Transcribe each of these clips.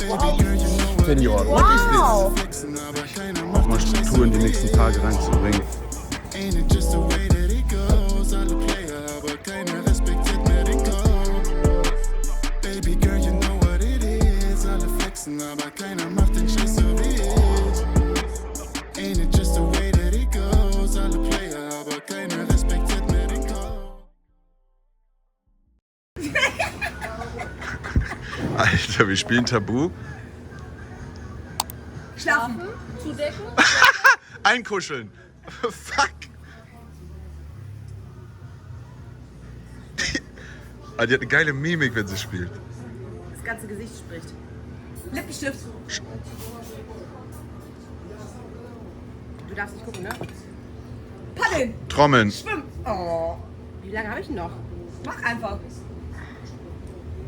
Senior, what is this? Auch mal Struktur in die nächsten Tage reinzubringen. Aber keiner macht den Scheiß so wie ich. Ain't it just the way that it goes? Alle Player, aber keiner respektiert mehr den Code. Alter, wir spielen Tabu. Schlafen, zudecken. Einkuscheln. Fuck. Die hat eine geile Mimik, wenn sie spielt. Das ganze Gesicht spricht. Lippenstift. Du darfst nicht gucken, ne? Paddeln. Trommeln. Schwimmen. Oh. Wie lange habe ich noch? Mach einfach.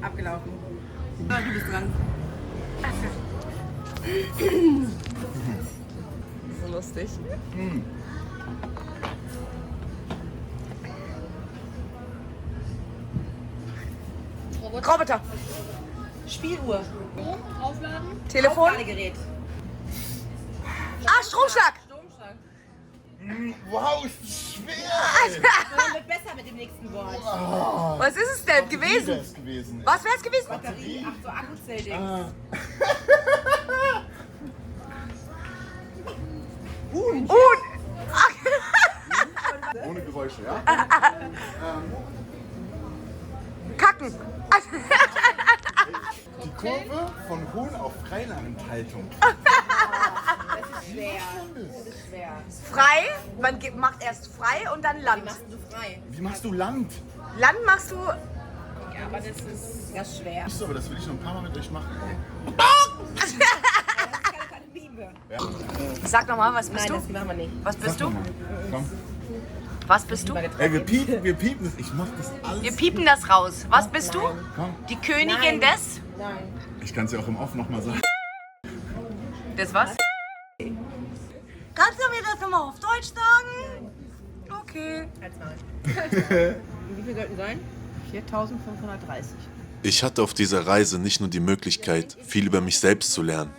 Abgelaufen. Ah, du bist dran. So lustig. Roboter. Spieluhr. Aufladen. Telefon. Aufladegerät. Ah, Stromschlag. Wow, ist das schwer. Das wird besser mit dem nächsten Wort. Was ist es denn gewesen? Das gewesen. Was wäre es gewesen? Batterie. Ach so, Akkuzell-Ding. Huhn. Ohne Geräusche, ja? Kacken. Die Kurve von Huhn auf Freilandhaltung. Das ist schwer. Das ist schwer. Frei. Man macht erst frei und dann Land. Machst du frei? Wie machst du Land? Land machst du. Ja, aber das ist ganz schwer. Nicht so, aber das will ich noch ein paar Mal mit euch machen. Das ist keine Liebe. Sag nochmal, was bist Nein, du? das machen wir nicht. Was bist du? Komm. Was bist du? Ey, wir piepen das. Ich mach das alles. Wir piepen das raus. Was bist du? Komm. Die Königin Nein. des? Nein. Ich kann es ja auch im Off nochmal sagen. Des was? Kannst du mir das nochmal auf Deutsch sagen? Okay. Halt's mal. Wie viel sollten sein? 4.530. Ich hatte auf dieser Reise nicht nur die Möglichkeit, viel über mich selbst zu lernen,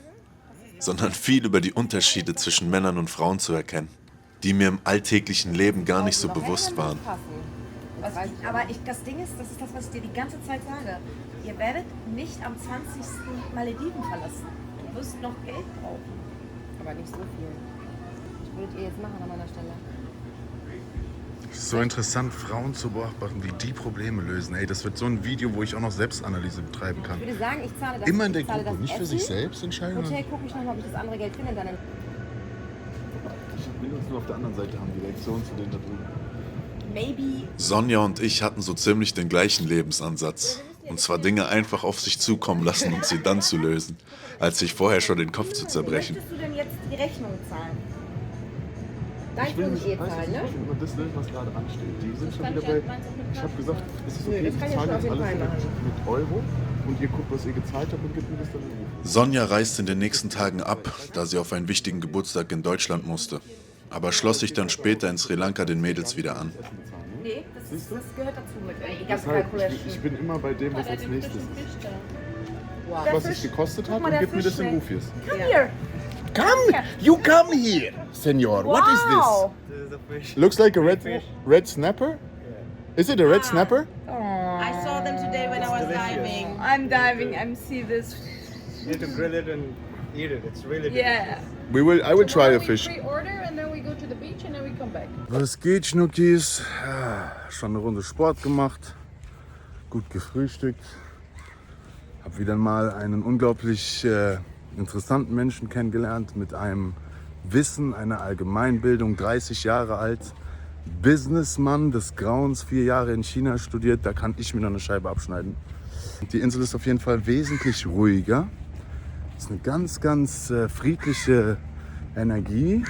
sondern viel über die Unterschiede zwischen Männern und Frauen zu erkennen, die mir im alltäglichen Leben gar nicht so bewusst waren. Aber das Ding ist, das ist das, was ich dir die ganze Zeit sage. Ihr werdet nicht am 20. Malediven verlassen. Du wirst noch Geld brauchen. Aber nicht so viel. Was würdet ihr jetzt machen an meiner Stelle? Es ist so interessant, Frauen zu beobachten, wie die Probleme lösen. Ey, das wird so ein Video, wo ich auch noch Selbstanalyse betreiben kann. Ich würde sagen, ich zahle das. Immer in der ich zahle Gruppe, das nicht für sich Essen. selbst entscheiden. Hotel gucke ich nochmal, ob ich das andere Geld finde. Dann Ich will uns nur auf der anderen Seite haben, die Reaktion zu denen da drüben. maybe. Sonja und ich hatten so ziemlich den gleichen Lebensansatz. Und zwar Dinge einfach auf sich zukommen lassen und sie dann zu lösen, als sich vorher schon den Kopf zu zerbrechen. Möchtest du denn jetzt die Rechnung zahlen? Dein Ich will Kunden nicht, eh weißt du, zahlen, ne? ich will immer das lösen, was gerade ansteht. Die sind schon kann wieder ich bei. halt meins auch mit Ich habe gesagt, es ist Nö, okay, das ich kann ich zahle schon auf jetzt jeden alles Fall mit Euro und ihr guckt, was ihr gezahlt habt und gebt mir das dann in Ruf. Sonja reist in den nächsten Tagen ab, da sie auf einen wichtigen Geburtstag in Deutschland musste. Aber schloss sich dann später in Sri Lanka den Mädels wieder an. Nee, das gehört dazu mit die ganze Deshalb, Calculation. ich bin immer bei dem, was als nächstes ist. Wow. Was es gekostet hat und gib mir das in Rufies. Come here. Come! You come here, Senor. What is Wow. this? Looks like a red snapper? Is it a red snapper? I saw them today when I was diving. I'm diving. I'm see this. You need to grill it and eat it. It's really Yeah. I will try a fish. Pre-order and then we go to the beach and then we come back. Was geht, Schnuckis? Ja, schon eine Runde Sport gemacht, gut gefrühstückt. Hab wieder mal einen unglaublich interessanten Menschen kennengelernt mit einem Wissen, einer Allgemeinbildung, 30 Jahre alt, Businessmann des Grauens, 4 Jahre in China studiert, da kann ich mir noch eine Scheibe abschneiden. Die Insel ist auf jeden Fall wesentlich ruhiger. Es ist eine ganz, ganz friedliche Energie.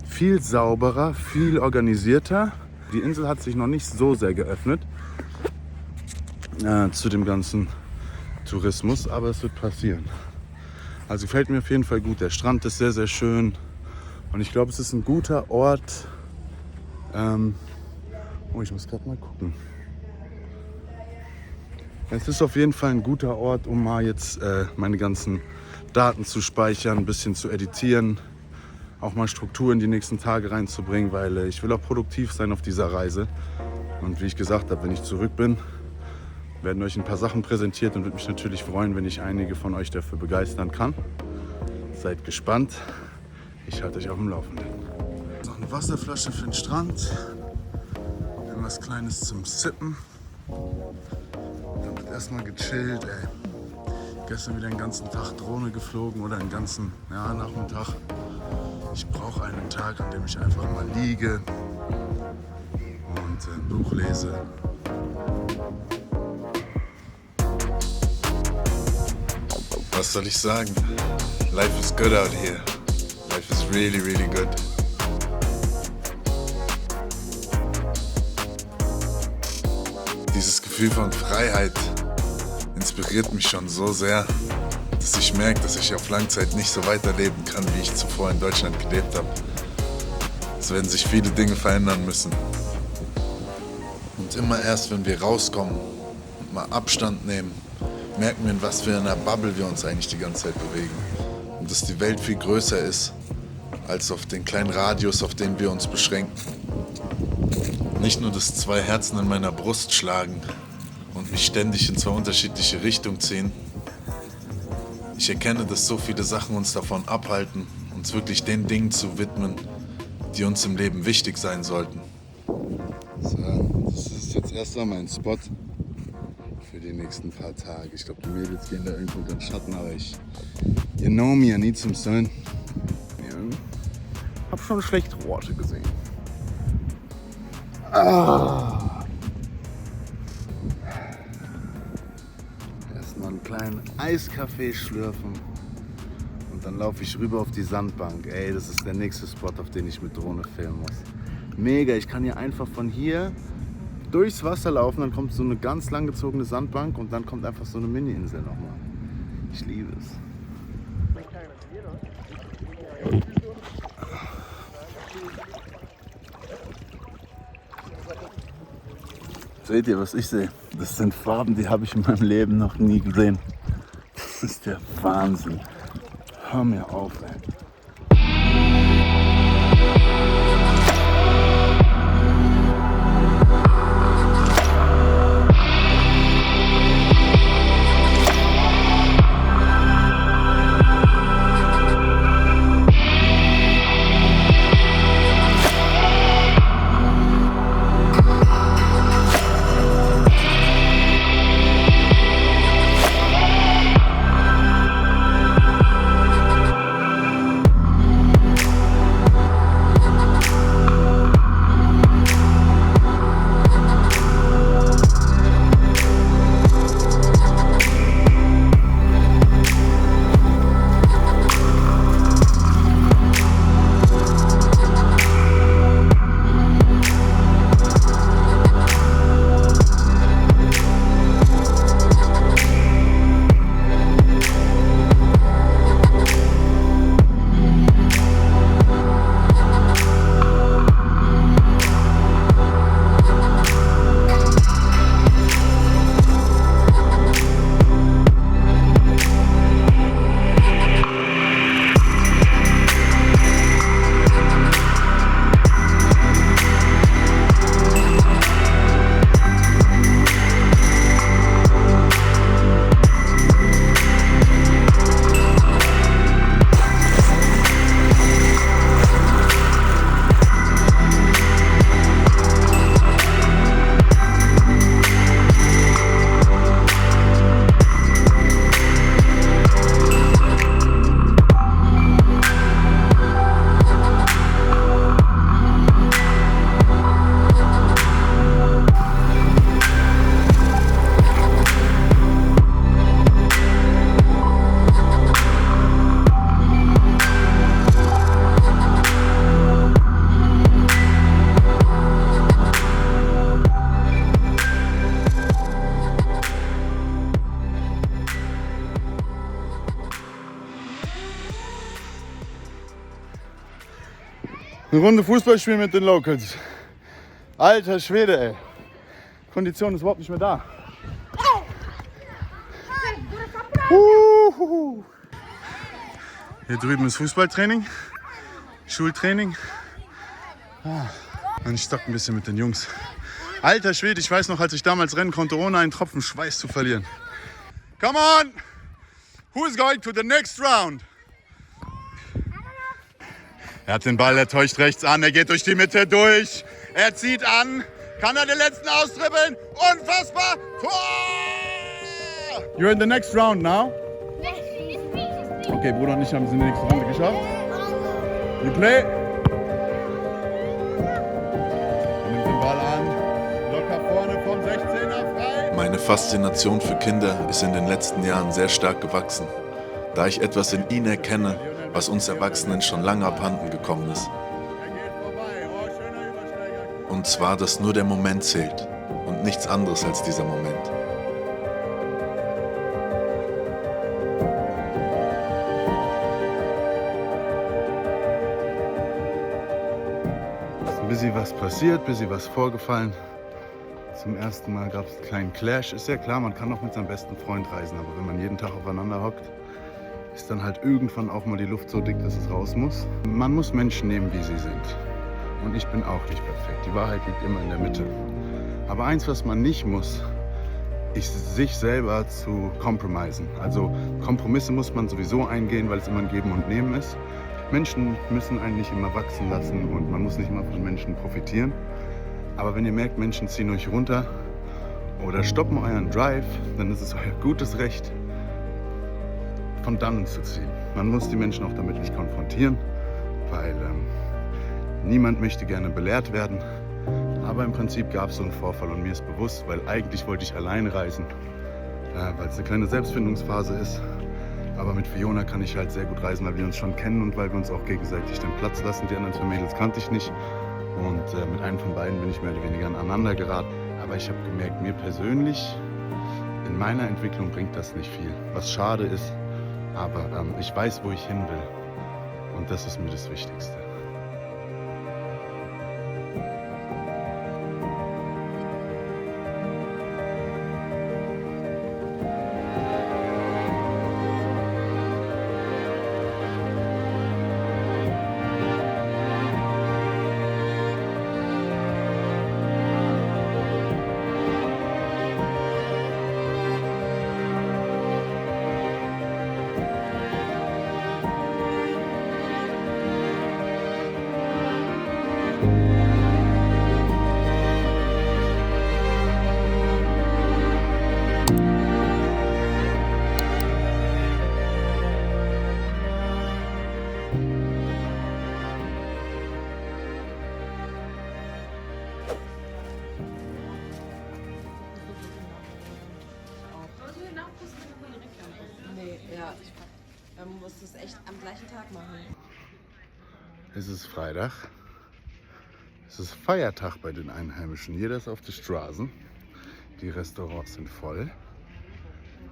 Viel sauberer, viel organisierter. Die Insel hat sich noch nicht so sehr geöffnet zu dem ganzen Tourismus, aber es wird passieren. Also gefällt mir auf jeden Fall gut. Der Strand ist sehr, sehr schön und ich glaube, es ist ein guter Ort. Ich muss gerade mal gucken. Es ist auf jeden Fall ein guter Ort, um mal jetzt meine ganzen Daten zu speichern, ein bisschen zu editieren, auch mal Struktur in die nächsten Tage reinzubringen, weil ich will auch produktiv sein auf dieser Reise. Und wie ich gesagt habe, wenn ich zurück bin, werden euch ein paar Sachen präsentiert und würde mich natürlich freuen, wenn ich einige von euch dafür begeistern kann. Seid gespannt, ich halte euch auf dem Laufenden. Noch eine Wasserflasche für den Strand, irgendwas Kleines zum Sippen. Dann wird erstmal gechillt, ey. Gestern wieder den ganzen Tag Drohne geflogen oder den ganzen Nachmittag. Ich brauche einen Tag, an dem ich einfach mal liege und ein Buch lese. Was soll ich sagen? Life is good out here. Life is really, really good. Dieses Gefühl von Freiheit inspiriert mich schon so sehr, dass ich merke, dass ich auf Langzeit nicht so weiterleben kann, wie ich zuvor in Deutschland gelebt habe. Es werden sich viele Dinge verändern müssen. Und immer erst, wenn wir rauskommen und mal Abstand nehmen, merken wir, in was für einer Bubble wir uns eigentlich die ganze Zeit bewegen. Und dass die Welt viel größer ist, als auf den kleinen Radius, auf den wir uns beschränken. Nicht nur, dass 2 Herzen in meiner Brust schlagen und mich ständig in 2 unterschiedliche Richtungen ziehen. Ich erkenne, dass so viele Sachen uns davon abhalten, uns wirklich den Dingen zu widmen, die uns im Leben wichtig sein sollten. So, das ist jetzt erstmal mein Spot für die nächsten paar Tage. Ich glaube, die Mädels gehen da irgendwo unter den Schatten, aber you know me, I need some sun. Ja, hab schon schlechtere Worte gesehen. Erstmal einen kleinen Eiskaffee schlürfen und dann laufe ich rüber auf die Sandbank. Ey, das ist der nächste Spot, auf den ich mit Drohne filmen muss. Mega, ich kann hier einfach von hier durchs Wasser laufen, dann kommt so eine ganz langgezogene Sandbank und dann kommt einfach so eine Mini-Insel nochmal. Ich liebe es. Seht ihr, was ich sehe? Das sind Farben, die habe ich in meinem Leben noch nie gesehen. Das ist der Wahnsinn. Hör mir auf, ey. Eine Runde Fußball spielen mit den Locals. Alter Schwede, ey. Kondition ist überhaupt nicht mehr da. Hier drüben ist Fußballtraining, Schultraining. Und ich stock ein bisschen mit den Jungs. Alter Schwede, ich weiß noch, als ich damals rennen konnte, ohne einen Tropfen Schweiß zu verlieren. Come on! Who's going to the next round? Er hat den Ball, er täuscht rechts an, er geht durch die Mitte durch. Er zieht an. Kann er den letzten austribbeln? Unfassbar! Tor! You're in the next round now. Okay, Bruder und ich haben es in die nächste Runde geschafft. You play. Er nimmt den Ball an. Locker vorne vom 16er frei. Meine Faszination für Kinder ist in den letzten Jahren sehr stark gewachsen, da ich etwas in ihnen erkenne, was uns Erwachsenen schon lange abhanden gekommen ist. Er geht vorbei. Oh, schöner Übersteiger. Und zwar, dass nur der Moment zählt und nichts anderes als dieser Moment. Ein bisschen was passiert, ein bisschen was vorgefallen. Zum ersten Mal gab es einen kleinen Clash. Ist ja klar, man kann auch mit seinem besten Freund reisen, aber wenn man jeden Tag aufeinander hockt, ist dann halt irgendwann auch mal die Luft so dick, dass es raus muss. Man muss Menschen nehmen, wie sie sind. Und ich bin auch nicht perfekt. Die Wahrheit liegt immer in der Mitte. Aber eins, was man nicht muss, ist sich selber zu compromisen. Also Kompromisse muss man sowieso eingehen, weil es immer ein Geben und Nehmen ist. Menschen müssen einen nicht immer wachsen lassen und man muss nicht immer von Menschen profitieren. Aber wenn ihr merkt, Menschen ziehen euch runter oder stoppen euren Drive, dann ist es euer gutes Recht, von dannen zu ziehen. Man muss die Menschen auch damit nicht konfrontieren, weil niemand möchte gerne belehrt werden. Aber im Prinzip gab es so einen Vorfall und mir ist bewusst, weil eigentlich wollte ich alleine reisen, weil es eine kleine Selbstfindungsphase ist. Aber mit Fiona kann ich halt sehr gut reisen, weil wir uns schon kennen und weil wir uns auch gegenseitig den Platz lassen. Die anderen zwei Mädels kannte ich nicht. Und mit einem von beiden bin ich mehr oder weniger aneinander geraten. Aber ich habe gemerkt, mir persönlich, in meiner Entwicklung bringt das nicht viel. Was schade ist, aber ich weiß, wo ich hin will. Und das ist mir das Wichtigste. Man muss das echt am gleichen Tag machen. Es ist Freitag. Es ist Feiertag bei den Einheimischen. Jeder ist auf die Straßen. Die Restaurants sind voll.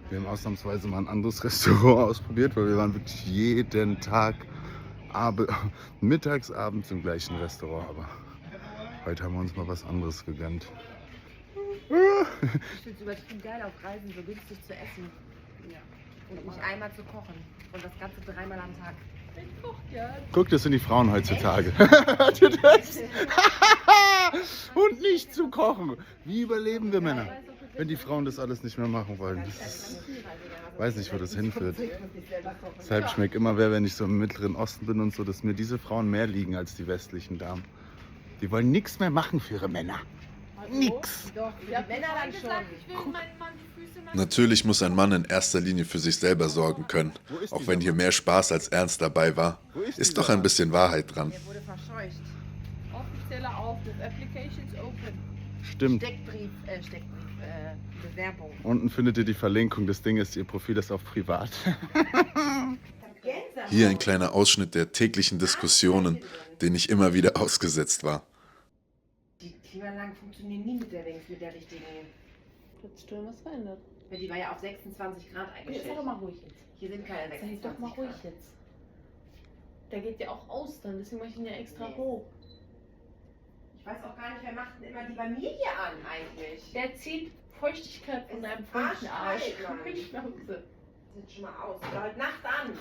Wir haben ausnahmsweise mal ein anderes Restaurant ausprobiert, weil wir waren wirklich jeden Tag mittags, abends im gleichen Restaurant. Aber heute haben wir uns mal was anderes gegönnt. Ich finde es übertrieben geil, auf Reisen so günstig zu essen. Ja. Und nicht einmal zu kochen. Und das Ganze 3-mal am Tag. Guck, das sind die Frauen heutzutage. Hört ihr das? Und nicht zu kochen. Wie überleben wir Männer, wenn die Frauen das alles nicht mehr machen wollen? Ich weiß nicht, wo das hinführt. Deshalb schmeckt immer wenn ich so im Mittleren Osten bin und so, dass mir diese Frauen mehr liegen als die westlichen Damen. Die wollen nichts mehr machen für ihre Männer. Nix. Doch, für die Männer dann schon. Natürlich muss ein Mann in erster Linie für sich selber sorgen können, auch wenn hier mehr Spaß als Ernst dabei war. Ist doch ein bisschen Wahrheit dran. Der wurde verscheucht. Offizieller Aufruf, Applications open. Stimmt. Bewerbung. Unten findet ihr die Verlinkung. Das Ding ist, ihr Profil ist auf privat. Hier ein kleiner Ausschnitt der täglichen Diskussionen, denen ich immer wieder ausgesetzt war. Die Klimaanlagen funktionieren nie mit der richtigen. Hat sich schon was verändert. Ja, die war ja auf 26 Grad eingestellt. Sei doch mal ruhig jetzt. Hier sind keine 26 Sei doch mal ruhig Grad. jetzt. Der geht ja auch aus dann, deswegen mache ich ihn ja extra hoch. Ich weiß auch gar nicht, wer macht denn immer die bei mir hier an eigentlich? Der zieht Feuchtigkeit von deinem feuchten Arsch. Arsch, Mann. Schnauze. jetzt schon mal aus. Oder heute Nacht an.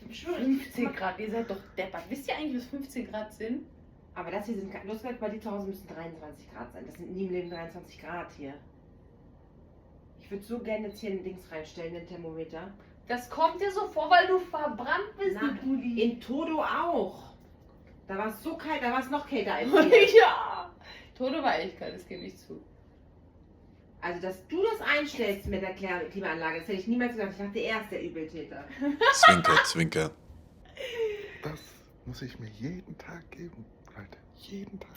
Ich schwöre, 15 Grad, ihr seid doch deppert. Wisst ihr eigentlich, was 15 Grad sind? Aber das hier sind, du hast gesagt, bei dir zu Hause müssen 23 Grad sein. Das sind nie im Leben 23 Grad hier. Ich würde so gerne jetzt hier ein Dings reinstellen, den Thermometer. Das kommt dir so vor, weil du verbrannt bist, Na, du Dulli. in Todo auch. Da war es so kalt, da war es noch kälter als hier. Ja! Todo war echt kalt, das gebe ich zu. Also, dass du das einstellst mit der Klimaanlage, das hätte ich niemals gesagt. Ich dachte, er ist der Übeltäter. Zwinker, Zwinker. Das muss ich mir jeden Tag geben, Leute. Jeden Tag.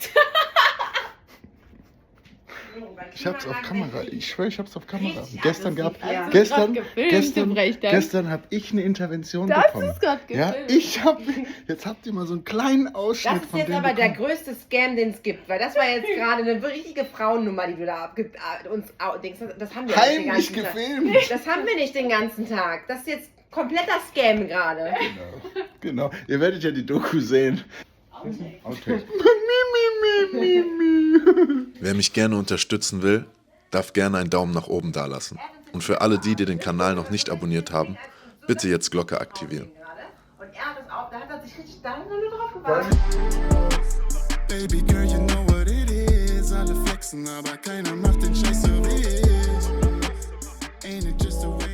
Ich hab's auf Kamera. Ich schwöre, ich hab's auf Kamera. Richtig Gestern aggressiv, gab, ja. gestern habe ich eine Intervention Das bekommen. ist gerade Ja, gefilmt. jetzt habt ihr mal so einen kleinen Ausschnitt Das ist von jetzt dem aber der bekommen. größte Scam, den es gibt, weil das war jetzt gerade eine richtige Frauennummer, die du da uns denkst. Das haben wir nicht den Heimlich ganzen Tag. gefilmt. Das haben wir nicht den ganzen Tag. Das ist jetzt kompletter Scam gerade. Genau. Ihr werdet ja die Doku sehen. Outtakes. Wer mich gerne unterstützen will, darf gerne einen Daumen nach oben dalassen. Und für alle die den Kanal noch nicht abonniert haben, bitte jetzt Glocke aktivieren. Und er hat das auch, da hat er sich richtig da nur drauf gewartet. Baby girl, you know what it is. Alle flexen, aber keiner macht den Scheiß so wie ich. Ain't it just a way